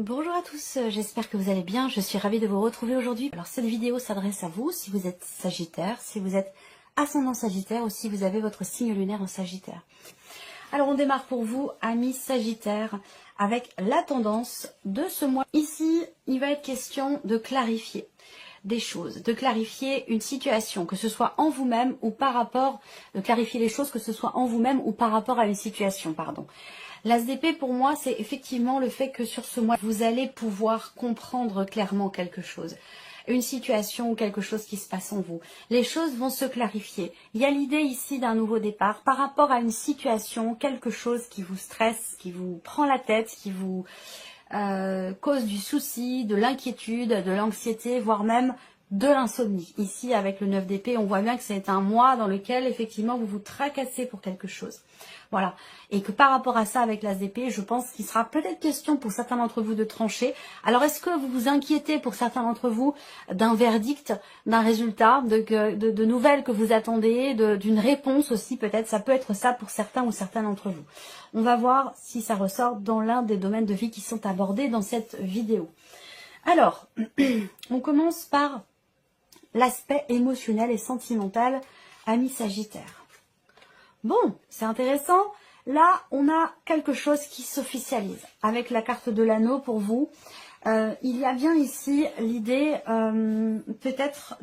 Bonjour à tous, j'espère que vous allez bien, je suis ravie de vous retrouver aujourd'hui. Alors cette vidéo s'adresse à vous si vous êtes Sagittaire, si vous êtes ascendant Sagittaire ou si vous avez votre signe lunaire en Sagittaire. Alors on démarre pour vous, amis Sagittaire, avec la tendance de ce mois. Ici, il va être question de clarifier des choses, de clarifier une situation, que ce soit en vous-même ou par rapport, de clarifier les choses, que ce soit en vous-même ou par rapport à une situation, pardon. L'as d'épée pour moi, c'est effectivement le fait que sur ce mois, vous allez pouvoir comprendre clairement quelque chose. Une situation ou quelque chose qui se passe en vous. Les choses vont se clarifier. Il y a l'idée ici d'un nouveau départ par rapport à une situation, quelque chose qui vous stresse, qui vous prend la tête, qui vous cause du souci, de l'inquiétude, de l'anxiété, voire même de l'insomnie. Ici, avec le 9 d'épée, on voit bien que c'est un mois dans lequel, effectivement, vous vous tracassez pour quelque chose. Voilà. Et que par rapport à ça, avec l'as d'épée, je pense qu'il sera peut-être question pour certains d'entre vous de trancher. Alors, est-ce que vous vous inquiétez pour certains d'entre vous d'un verdict, d'un résultat, de nouvelles que vous attendez, d'une réponse aussi peut-être? Ça peut être ça pour certains ou certains d'entre vous. On va voir si ça ressort dans l'un des domaines de vie qui sont abordés dans cette vidéo. Alors, on commence par l'aspect émotionnel et sentimental, ami Sagittaire. Bon, c'est intéressant. Là, on a quelque chose qui s'officialise. Avec la carte de l'anneau pour vous, il y a bien ici l'idée peut-être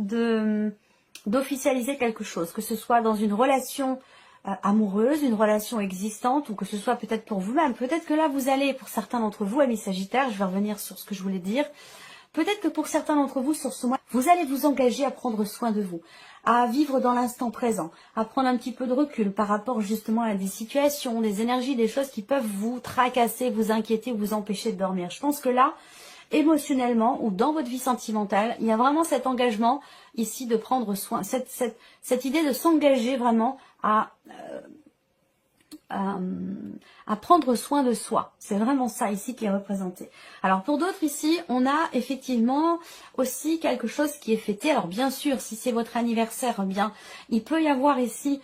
d'officialiser quelque chose, que ce soit dans une relation amoureuse, une relation existante, ou que ce soit peut-être pour vous-même. Peut-être que là, vous allez, pour certains d'entre vous, amis Sagittaire, je vais revenir sur ce que je voulais dire, peut-être que pour certains d'entre vous, sur ce mois, vous allez vous engager à prendre soin de vous, à vivre dans l'instant présent, à prendre un petit peu de recul par rapport justement à des situations, des énergies, des choses qui peuvent vous tracasser, vous inquiéter, vous empêcher de dormir. Je pense que là, émotionnellement ou dans votre vie sentimentale, il y a vraiment cet engagement ici de prendre soin, cette idée de s'engager vraiment à prendre soin de soi. C'est vraiment ça ici qui est représenté. Alors pour d'autres ici, on a effectivement aussi quelque chose qui est fêté. Alors bien sûr, si c'est votre anniversaire, eh bien, il peut y avoir ici,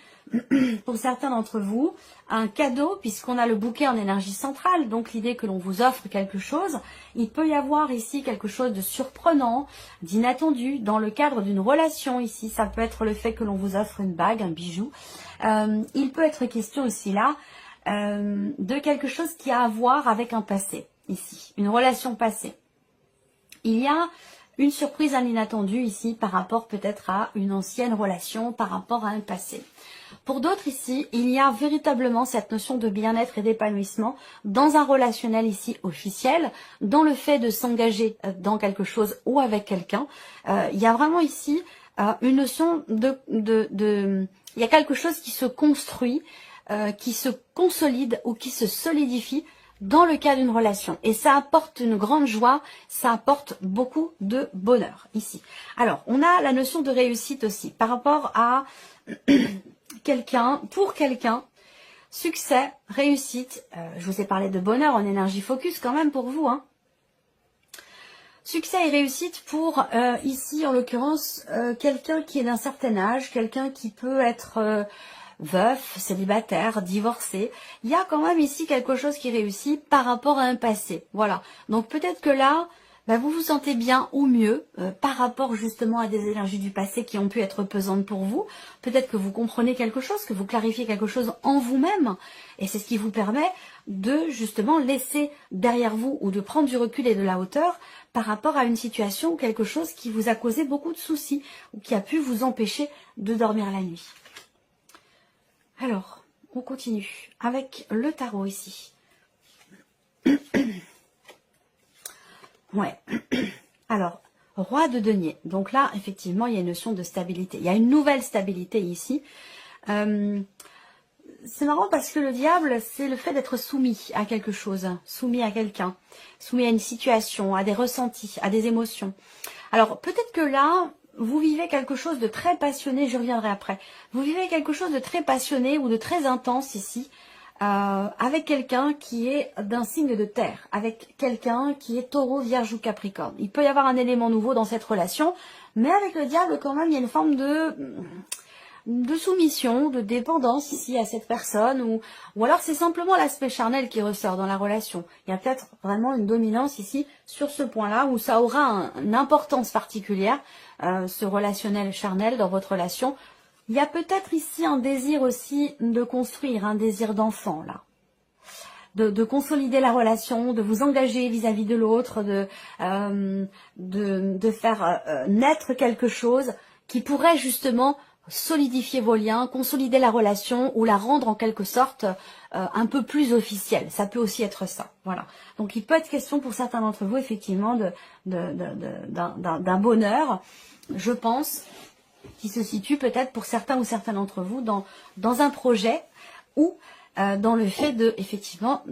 pour certains d'entre vous, un cadeau, puisqu'on a le bouquet en énergie centrale, donc l'idée que l'on vous offre quelque chose. Il peut y avoir ici quelque chose de surprenant, d'inattendu, dans le cadre d'une relation ici. Ça peut être le fait que l'on vous offre une bague, un bijou. Il peut être question aussi là de quelque chose qui a à voir avec un passé, ici, une relation passée. Il y a une surprise, un inattendu ici par rapport peut-être à une ancienne relation, par rapport à un passé. Pour d'autres ici, il y a véritablement cette notion de bien-être et d'épanouissement dans un relationnel ici officiel, dans le fait de s'engager dans quelque chose ou avec quelqu'un. Il y a vraiment ici une notion il y a quelque chose qui se construit, qui se consolide ou qui se solidifie dans le cas d'une relation. Et ça apporte une grande joie, ça apporte beaucoup de bonheur ici. Alors, on a la notion de réussite aussi par rapport à quelqu'un, pour quelqu'un, succès, réussite. Je vous ai parlé de bonheur en énergie focus quand même pour vous, hein. Succès et réussite pour, ici en l'occurrence, quelqu'un qui est d'un certain âge, quelqu'un qui peut être veuf, célibataire, divorcé. Il y a quand même ici quelque chose qui réussit par rapport à un passé. Voilà. Donc peut-être que là, vous vous sentez bien ou mieux par rapport justement à des énergies du passé qui ont pu être pesantes pour vous. Peut-être que vous comprenez quelque chose, que vous clarifiez quelque chose en vous-même. Et c'est ce qui vous permet de justement laisser derrière vous ou de prendre du recul et de la hauteur par rapport à une situation ou quelque chose qui vous a causé beaucoup de soucis ou qui a pu vous empêcher de dormir la nuit. Alors, on continue avec le tarot ici. Ouais. Alors, roi de denier. Donc là, effectivement, il y a une notion de stabilité. Il y a une nouvelle stabilité ici. C'est marrant parce que le diable, c'est le fait d'être soumis à quelque chose, soumis à quelqu'un, soumis à une situation, à des ressentis, à des émotions. Alors, peut-être que là, vous vivez quelque chose de très passionné, je reviendrai après. Vous vivez quelque chose de très passionné ou de très intense ici, avec quelqu'un qui est d'un signe de terre, avec quelqu'un qui est taureau, vierge ou capricorne. Il peut y avoir un élément nouveau dans cette relation, mais avec le diable quand même, il y a une forme de de soumission, de dépendance ici à cette personne, ou alors c'est simplement l'aspect charnel qui ressort dans la relation. Il y a peut-être vraiment une dominance ici sur ce point-là, où ça aura une importance particulière, ce relationnel charnel dans votre relation. Il y a peut-être ici un désir aussi de construire, un désir d'enfant là. De consolider la relation, de vous engager vis-à-vis de l'autre, de faire naître quelque chose qui pourrait justement solidifier vos liens, consolider la relation ou la rendre en quelque sorte un peu plus officielle. Ça peut aussi être ça. Voilà. Donc il peut être question pour certains d'entre vous effectivement d'un bonheur, je pense, qui se situe peut-être pour certains ou certains d'entre vous dans un projet ou dans le fait de, effectivement,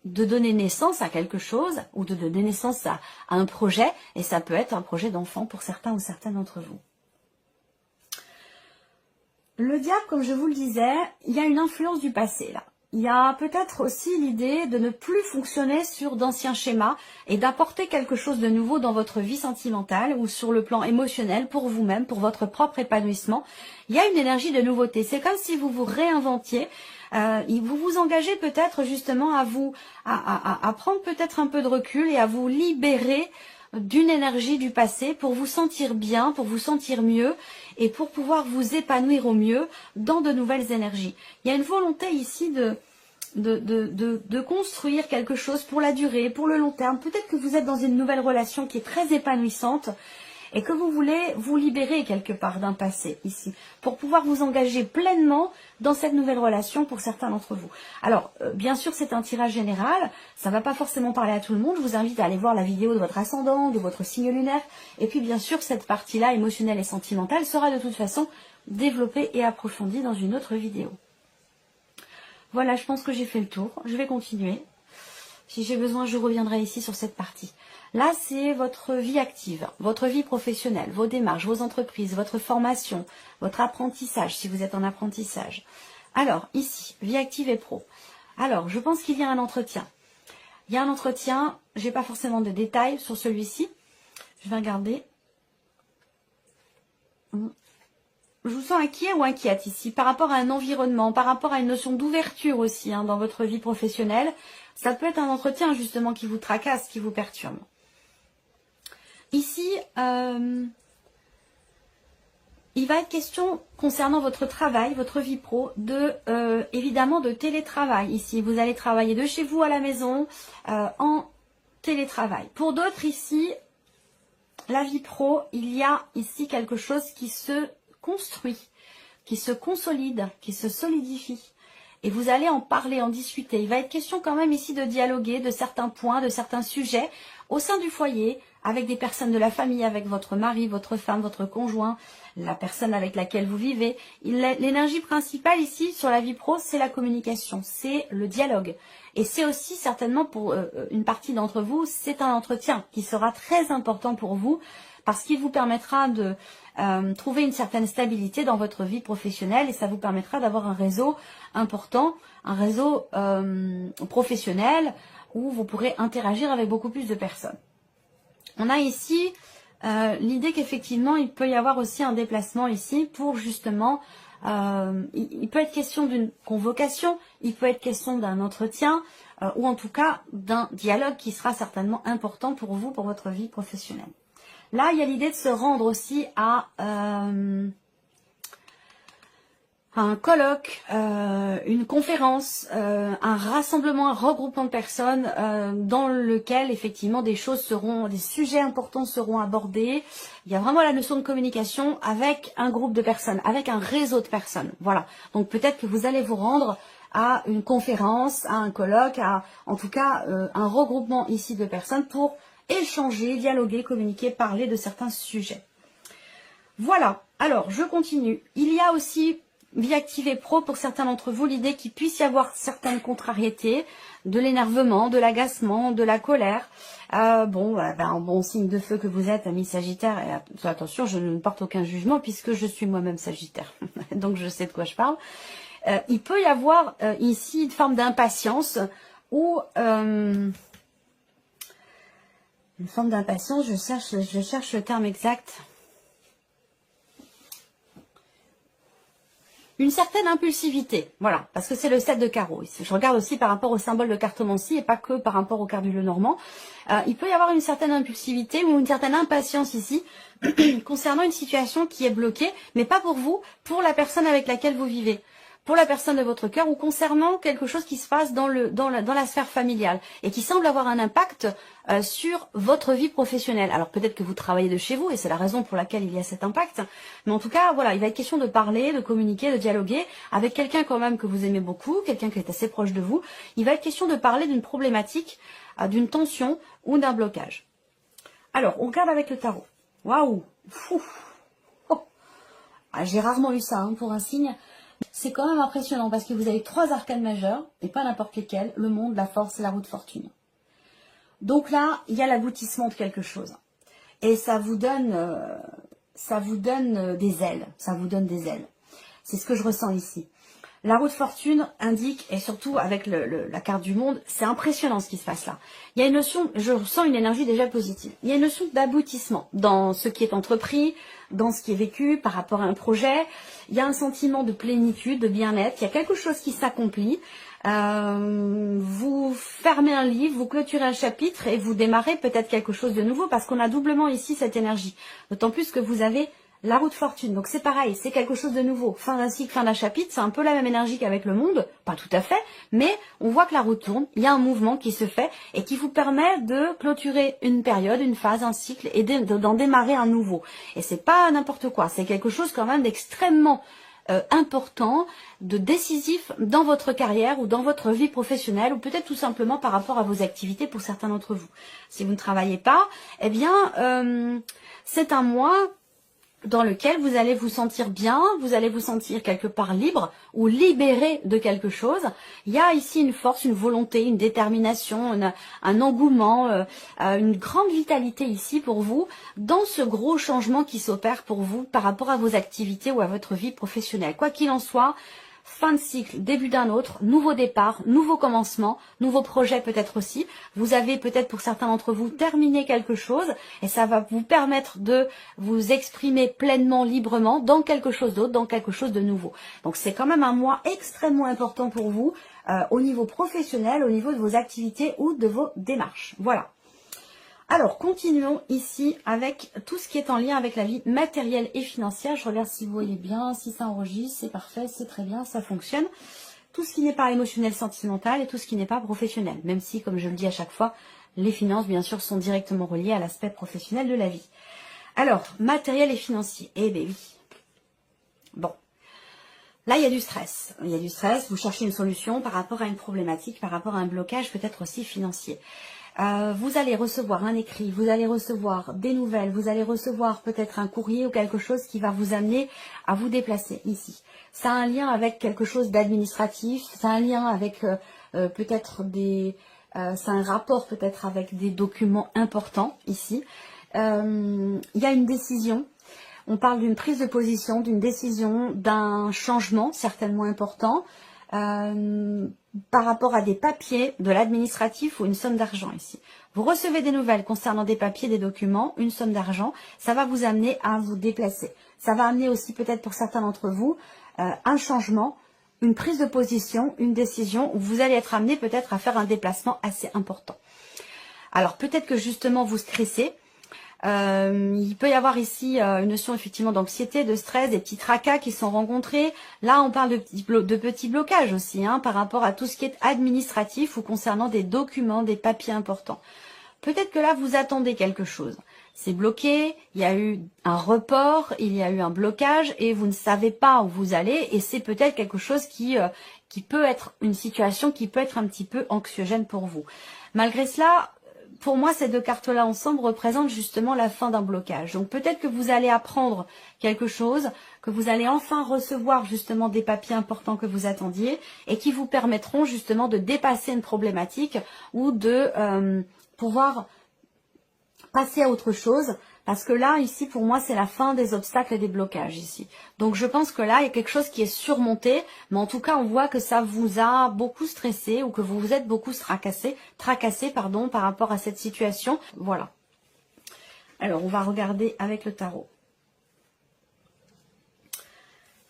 de donner naissance à quelque chose ou de donner naissance à un projet, et ça peut être un projet d'enfant pour certains ou certaines d'entre vous. Le diable, comme je vous le disais, il y a une influence du passé là. Il y a peut-être aussi l'idée de ne plus fonctionner sur d'anciens schémas et d'apporter quelque chose de nouveau dans votre vie sentimentale ou sur le plan émotionnel pour vous-même, pour votre propre épanouissement. Il y a une énergie de nouveauté. C'est comme si vous vous réinventiez. Vous vous engagez peut-être justement à prendre peut-être un peu de recul et à vous libérer d'une énergie du passé pour vous sentir bien, pour vous sentir mieux et pour pouvoir vous épanouir au mieux dans de nouvelles énergies. Il y a une volonté ici de construire quelque chose pour la durée, pour le long terme. Peut-être que vous êtes dans une nouvelle relation qui est très épanouissante et que vous voulez vous libérer quelque part d'un passé ici, pour pouvoir vous engager pleinement dans cette nouvelle relation pour certains d'entre vous. Alors, bien sûr, c'est un tirage général, ça ne va pas forcément parler à tout le monde, je vous invite à aller voir la vidéo de votre ascendant, de votre signe lunaire, et puis bien sûr, cette partie-là, émotionnelle et sentimentale, sera de toute façon développée et approfondie dans une autre vidéo. Voilà, je pense que j'ai fait le tour, je vais continuer. Si j'ai besoin, je reviendrai ici sur cette partie. Là, c'est votre vie active, votre vie professionnelle, vos démarches, vos entreprises, votre formation, votre apprentissage, si vous êtes en apprentissage. Alors, ici, vie active et pro. Alors, je pense qu'il y a un entretien. Il y a un entretien, je n'ai pas forcément de détails sur celui-ci. Je vais regarder. Je vous sens inquiet ou inquiète ici, par rapport à un environnement, par rapport à une notion d'ouverture aussi dans votre vie professionnelle. Ça peut être un entretien justement qui vous tracasse, qui vous perturbe. Ici, il va être question concernant votre travail, votre vie pro, évidemment de télétravail. Ici, vous allez travailler de chez vous à la maison en télétravail. Pour d'autres ici, la vie pro, il y a ici quelque chose qui se construit, qui se consolide, qui se solidifie. Et vous allez en parler, en discuter. Il va être question quand même ici de dialoguer de certains points, de certains sujets au sein du foyer, avec des personnes de la famille, avec votre mari, votre femme, votre conjoint, la personne avec laquelle vous vivez. L'énergie principale ici sur la vie pro, c'est la communication, c'est le dialogue. Et c'est aussi certainement pour une partie d'entre vous, c'est un entretien qui sera très important pour vous parce qu'il vous permettra de trouver une certaine stabilité dans votre vie professionnelle et ça vous permettra d'avoir un réseau important, un réseau professionnel où vous pourrez interagir avec beaucoup plus de personnes. On a ici l'idée qu'effectivement il peut y avoir aussi un déplacement ici pour justement, il peut être question d'une convocation, il peut être question d'un entretien ou en tout cas d'un dialogue qui sera certainement important pour vous, pour votre vie professionnelle. Là, il y a l'idée de se rendre aussi à un colloque, une conférence, un rassemblement, un regroupement de personnes dans lequel effectivement des sujets importants seront abordés. Il y a vraiment la notion de communication avec un groupe de personnes, avec un réseau de personnes. Voilà. Donc peut-être que vous allez vous rendre à une conférence, à un colloque, en tout cas un regroupement ici de personnes pour échanger, dialoguer, communiquer, parler de certains sujets. Voilà. Alors, je continue. Il y a aussi vie active et pro, pour certains d'entre vous, l'idée qu'il puisse y avoir certaines contrariétés, de l'énervement, de l'agacement, de la colère. Un bon signe de feu que vous êtes, ami Sagittaire, et attention, je ne porte aucun jugement puisque je suis moi-même Sagittaire, donc je sais de quoi je parle. Il peut y avoir ici une forme d'impatience ou une forme d'impatience, je cherche le terme exact. une certaine impulsivité, voilà, parce que c'est le 7 de carreau ici. Je regarde aussi par rapport au symbole de cartomancie et pas que par rapport au quart du Lenormand. Il peut y avoir une certaine impulsivité ou une certaine impatience ici concernant une situation qui est bloquée, mais pas pour vous, pour la personne avec laquelle vous vivez, pour la personne de votre cœur ou concernant quelque chose qui se passe dans la sphère familiale et qui semble avoir un impact sur votre vie professionnelle. Alors peut-être que vous travaillez de chez vous et c'est la raison pour laquelle il y a cet impact, mais en tout cas, voilà, il va être question de parler, de communiquer, de dialoguer avec quelqu'un quand même que vous aimez beaucoup, quelqu'un qui est assez proche de vous. Il va être question de parler d'une problématique, d'une tension ou d'un blocage. Alors, on regarde avec le tarot. Waouh! Oh. Ah, j'ai rarement eu ça hein, pour un signe. C'est quand même impressionnant parce que vous avez 3 arcanes majeurs, et pas n'importe lesquels, le monde, la force et la roue de fortune. Donc là, il y a l'aboutissement de quelque chose. Et ça vous donne des ailes. Ça vous donne des ailes. C'est ce que je ressens ici. La roue de fortune indique, et surtout avec la carte du monde, c'est impressionnant ce qui se passe là. Il y a une notion, je ressens une énergie déjà positive. Il y a une notion d'aboutissement dans ce qui est entrepris, dans ce qui est vécu par rapport à un projet. Il y a un sentiment de plénitude, de bien-être. Il y a quelque chose qui s'accomplit. Vous fermez un livre, vous clôturez un chapitre et vous démarrez peut-être quelque chose de nouveau parce qu'on a doublement ici cette énergie. D'autant plus que vous avez la roue de fortune, donc c'est pareil, c'est quelque chose de nouveau. Fin d'un cycle, fin d'un chapitre, c'est un peu la même énergie qu'avec le monde, pas tout à fait, mais on voit que la roue tourne, il y a un mouvement qui se fait et qui vous permet de clôturer une période, une phase, un cycle et d'en démarrer un nouveau. Et c'est pas n'importe quoi, c'est quelque chose quand même d'extrêmement important, de décisif dans votre carrière ou dans votre vie professionnelle ou peut-être tout simplement par rapport à vos activités pour certains d'entre vous. Si vous ne travaillez pas, eh bien c'est un mois dans lequel vous allez vous sentir bien, vous allez vous sentir quelque part libre ou libéré de quelque chose. Il y a ici une force, une volonté, une détermination, un engouement, une grande vitalité ici pour vous dans ce gros changement qui s'opère pour vous par rapport à vos activités ou à votre vie professionnelle. Quoi qu'il en soit, fin de cycle, début d'un autre, nouveau départ, nouveau commencement, nouveau projet peut-être aussi. Vous avez peut-être pour certains d'entre vous terminé quelque chose et ça va vous permettre de vous exprimer pleinement, librement dans quelque chose d'autre, dans quelque chose de nouveau. Donc c'est quand même un mois extrêmement important pour vous au niveau professionnel, au niveau de vos activités ou de vos démarches. Voilà. Alors, continuons ici avec tout ce qui est en lien avec la vie matérielle et financière. Je regarde si vous voyez bien, si ça enregistre, c'est parfait, c'est très bien, ça fonctionne. Tout ce qui n'est pas émotionnel, sentimental et tout ce qui n'est pas professionnel. Même si, comme je le dis à chaque fois, les finances, bien sûr, sont directement reliées à l'aspect professionnel de la vie. Alors, matériel et financier. Eh bien oui. Bon. Là, il y a du stress. Il y a du stress, vous cherchez une solution par rapport à une problématique, par rapport à un blocage peut-être aussi financier. Vous allez recevoir un écrit, vous allez recevoir des nouvelles, vous allez recevoir peut-être un courrier ou quelque chose qui va vous amener à vous déplacer ici. Ça a un lien avec quelque chose d'administratif, ça a un lien avec peut-être c'est un rapport peut-être avec des documents importants ici. Il y a une décision. On parle d'une prise de position, d'une décision, d'un changement certainement important par rapport à des papiers, de l'administratif ou une somme d'argent ici. Vous recevez des nouvelles concernant des papiers, des documents, une somme d'argent, ça va vous amener à vous déplacer. Ça va amener aussi peut-être pour certains d'entre vous un changement, une prise de position, une décision où vous allez être amené peut-être à faire un déplacement assez important. Alors peut-être que justement vous stressez. Il peut y avoir ici une notion effectivement d'anxiété, de stress, des petits tracas qui sont rencontrés. Là, on parle de petits blocages aussi par rapport à tout ce qui est administratif ou concernant des documents, des papiers importants. Peut-être que là, vous attendez quelque chose. C'est bloqué, il y a eu un report, il y a eu un blocage et vous ne savez pas où vous allez et c'est peut-être quelque chose qui peut être une situation qui peut être un petit peu anxiogène pour vous. Malgré cela, pour moi, ces deux cartes-là ensemble représentent justement la fin d'un blocage. Donc peut-être que vous allez apprendre quelque chose, que vous allez enfin recevoir justement des papiers importants que vous attendiez et qui vous permettront justement de dépasser une problématique ou de pouvoir passer à autre chose. Parce que là, ici, pour moi, c'est la fin des obstacles et des blocages ici. Donc, je pense que là, il y a quelque chose qui est surmonté. Mais en tout cas, on voit que ça vous a beaucoup stressé ou que vous vous êtes beaucoup tracassé par rapport à cette situation. Voilà. Alors, on va regarder avec le tarot.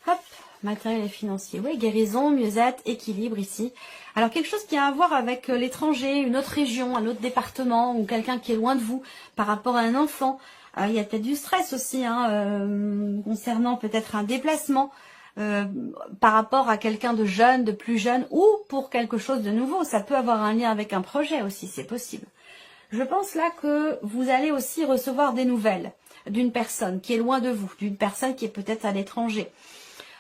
Hop, matériel et financier. Oui, guérison, mieux-être, équilibre ici. Alors quelque chose qui a à voir avec l'étranger, une autre région, un autre département ou quelqu'un qui est loin de vous par rapport à un enfant. Il y a peut-être du stress aussi concernant peut-être un déplacement par rapport à quelqu'un de jeune, de plus jeune ou pour quelque chose de nouveau. Ça peut avoir un lien avec un projet aussi, c'est possible. Je pense là que vous allez aussi recevoir des nouvelles d'une personne qui est loin de vous, d'une personne qui est peut-être à l'étranger.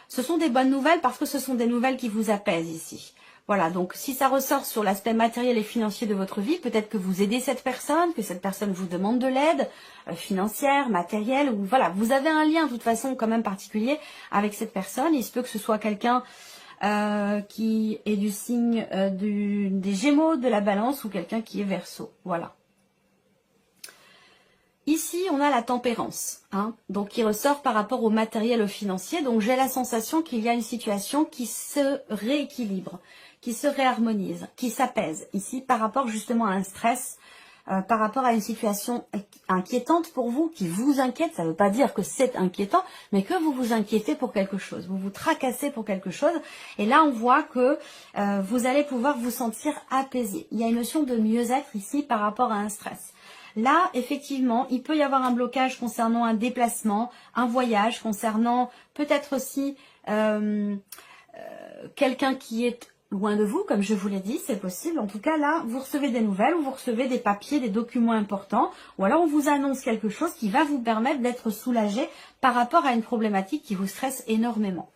Ce sont des bonnes nouvelles parce que ce sont des nouvelles qui vous apaisent ici. Voilà, donc si ça ressort sur l'aspect matériel et financier de votre vie, peut-être que vous aidez cette personne, que cette personne vous demande de l'aide financière, matérielle, ou voilà, vous avez un lien de toute façon quand même particulier avec cette personne. Il se peut que ce soit quelqu'un qui est du signe des Gémeaux, de la Balance ou quelqu'un qui est Verseau. Voilà. Ici, on a la tempérance, donc qui ressort par rapport au matériel, au financier. Donc, j'ai la sensation qu'il y a une situation qui se rééquilibre, qui se réharmonise, qui s'apaise ici par rapport justement à un stress, par rapport à une situation inquiétante pour vous, qui vous inquiète. Ça ne veut pas dire que c'est inquiétant, mais que vous vous inquiétez pour quelque chose, vous vous tracassez pour quelque chose. Et là, on voit que vous allez pouvoir vous sentir apaisé. Il y a une notion de mieux-être ici par rapport à un stress. Là, effectivement, il peut y avoir un blocage concernant un déplacement, un voyage, concernant peut-être aussi quelqu'un qui est loin de vous, comme je vous l'ai dit, c'est possible. En tout cas, là, vous recevez des nouvelles ou vous recevez des papiers, des documents importants, ou alors on vous annonce quelque chose qui va vous permettre d'être soulagé par rapport à une problématique qui vous stresse énormément.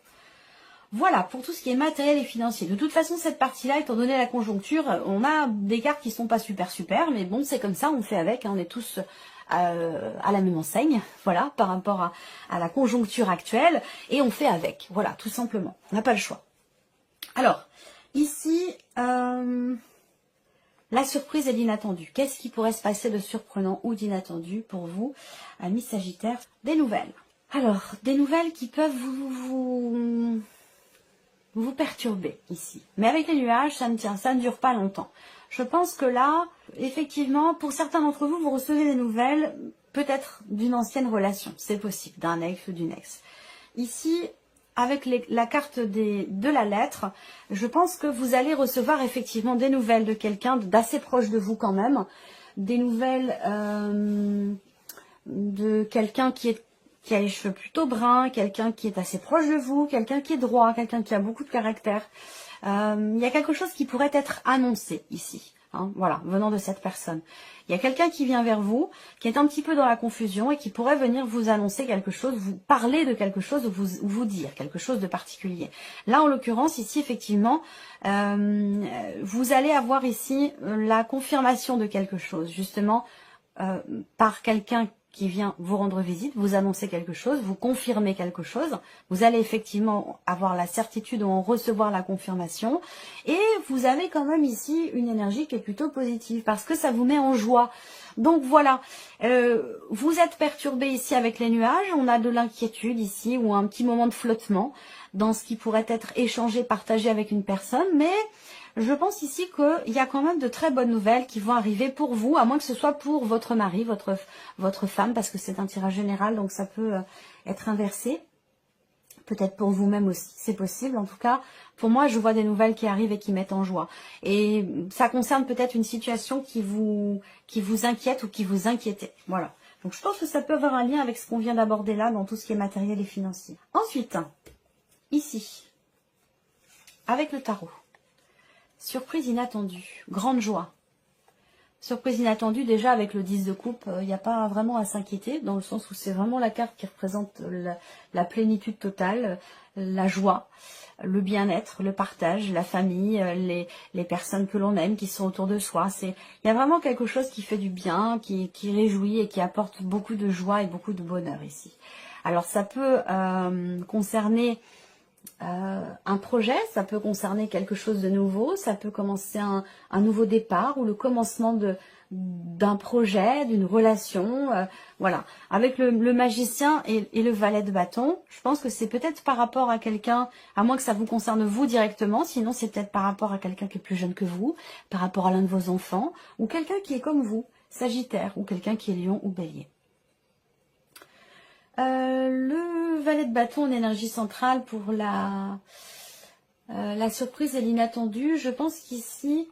Voilà, pour tout ce qui est matériel et financier. De toute façon, cette partie-là, étant donné la conjoncture, on a des cartes qui sont pas super, mais bon, c'est comme ça, on fait avec, on est tous à la même enseigne, voilà, par rapport à la conjoncture actuelle, et on fait avec, voilà, tout simplement, on n'a pas le choix. Alors, ici, la surprise et l'inattendu. Qu'est-ce qui pourrait se passer de surprenant ou d'inattendu pour vous, amis Sagittaires? Des nouvelles. Alors, des nouvelles qui peuvent vous perturbez ici. Mais avec les nuages, ça ne dure pas longtemps. Je pense que là, effectivement, pour certains d'entre vous, vous recevez des nouvelles, peut-être d'une ancienne relation. C'est possible, d'un ex ou d'une ex. Ici, avec la carte de la lettre, je pense que vous allez recevoir effectivement des nouvelles de quelqu'un d'assez proche de vous quand même. Des nouvelles de quelqu'un qui a les cheveux plutôt bruns, quelqu'un qui est assez proche de vous, quelqu'un qui est droit, quelqu'un qui a beaucoup de caractère. Il y a quelque chose qui pourrait être annoncé ici, voilà, venant de cette personne. Il y a quelqu'un qui vient vers vous, qui est un petit peu dans la confusion et qui pourrait venir vous annoncer quelque chose, vous parler de quelque chose ou vous dire quelque chose de particulier. Là, en l'occurrence, ici, effectivement, vous allez avoir ici la confirmation de quelque chose, justement, par quelqu'un qui vient vous rendre visite, vous annoncer quelque chose, vous confirmer quelque chose. Vous allez effectivement avoir la certitude ou en recevoir la confirmation. Et vous avez quand même ici une énergie qui est plutôt positive parce que ça vous met en joie. Donc voilà, vous êtes perturbé ici avec les nuages. On a de l'inquiétude ici ou un petit moment de flottement dans ce qui pourrait être échangé, partagé avec une personne. Mais je pense ici qu'il y a quand même de très bonnes nouvelles qui vont arriver pour vous, à moins que ce soit pour votre mari, votre femme, parce que c'est un tirage général, donc ça peut être inversé. Peut-être pour vous-même aussi, c'est possible. En tout cas, pour moi, je vois des nouvelles qui arrivent et qui mettent en joie. Et ça concerne peut-être une situation qui vous inquiète ou qui vous inquiétait. Voilà. Donc je pense que ça peut avoir un lien avec ce qu'on vient d'aborder là, dans tout ce qui est matériel et financier. Ensuite, ici, avec le tarot. Surprise inattendue, grande joie. Surprise inattendue, déjà avec le 10 de coupe, il n'y a pas vraiment à s'inquiéter, dans le sens où c'est vraiment la carte qui représente la plénitude totale, la joie, le bien-être, le partage, la famille, les personnes que l'on aime, qui sont autour de soi. Il y a vraiment quelque chose qui fait du bien, qui réjouit et qui apporte beaucoup de joie et beaucoup de bonheur ici. Alors ça peut concerner un projet, ça peut concerner quelque chose de nouveau, ça peut commencer un nouveau départ ou le commencement d'un projet, d'une relation, voilà. Avec le magicien et le valet de bâton, je pense que c'est peut-être par rapport à quelqu'un, à moins que ça vous concerne vous directement, sinon c'est peut-être par rapport à quelqu'un qui est plus jeune que vous, par rapport à l'un de vos enfants, ou quelqu'un qui est comme vous, Sagittaire, ou quelqu'un qui est Lion ou Bélier. Le valet de bâton en énergie centrale pour la surprise et l'inattendu. Je pense qu'ici,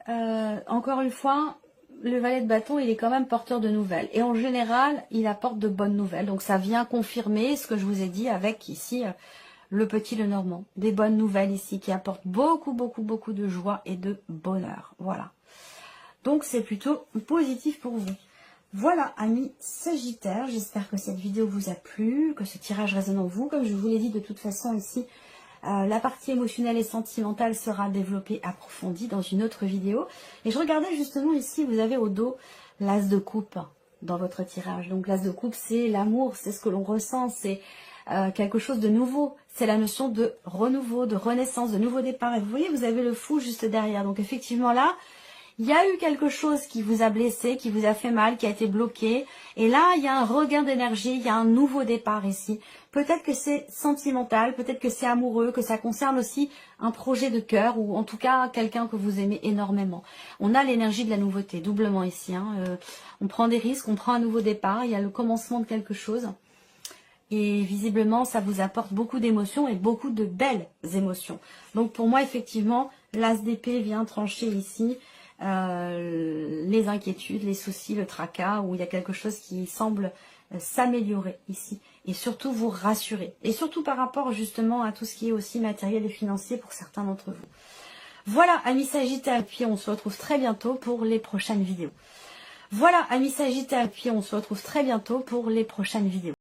encore une fois, le valet de bâton, il est quand même porteur de nouvelles. Et en général, il apporte de bonnes nouvelles. Donc ça vient confirmer ce que je vous ai dit avec ici le petit Lenormand. Des bonnes nouvelles ici qui apportent beaucoup, beaucoup, beaucoup de joie et de bonheur. Voilà. Donc c'est plutôt positif pour vous. Voilà, amis Sagittaires, j'espère que cette vidéo vous a plu, que ce tirage résonne en vous. Comme je vous l'ai dit, de toute façon ici, la partie émotionnelle et sentimentale sera développée, approfondie dans une autre vidéo. Et je regardais justement ici, vous avez au dos l'as de coupe dans votre tirage. Donc l'as de coupe, c'est l'amour, c'est ce que l'on ressent, c'est quelque chose de nouveau. C'est la notion de renouveau, de renaissance, de nouveau départ. Et vous voyez, vous avez le fou juste derrière. Donc effectivement là, il y a eu quelque chose qui vous a blessé, qui vous a fait mal, qui a été bloqué. Et là, il y a un regain d'énergie, il y a un nouveau départ ici. Peut-être que c'est sentimental, peut-être que c'est amoureux, que ça concerne aussi un projet de cœur ou en tout cas quelqu'un que vous aimez énormément. On a l'énergie de la nouveauté, doublement ici. On prend des risques, on prend un nouveau départ, il y a le commencement de quelque chose. Et visiblement, ça vous apporte beaucoup d'émotions et beaucoup de belles émotions. Donc pour moi, effectivement, l'as d'épée vient trancher ici. Les inquiétudes, les soucis, le tracas, où il y a quelque chose qui semble s'améliorer ici. Et surtout vous rassurer. Et surtout par rapport justement à tout ce qui est aussi matériel et financier pour certains d'entre vous. Voilà, amis Sagittaires, puis on se retrouve très bientôt pour les prochaines vidéos. Voilà, amis Sagittaires, puis on se retrouve très bientôt pour les prochaines vidéos.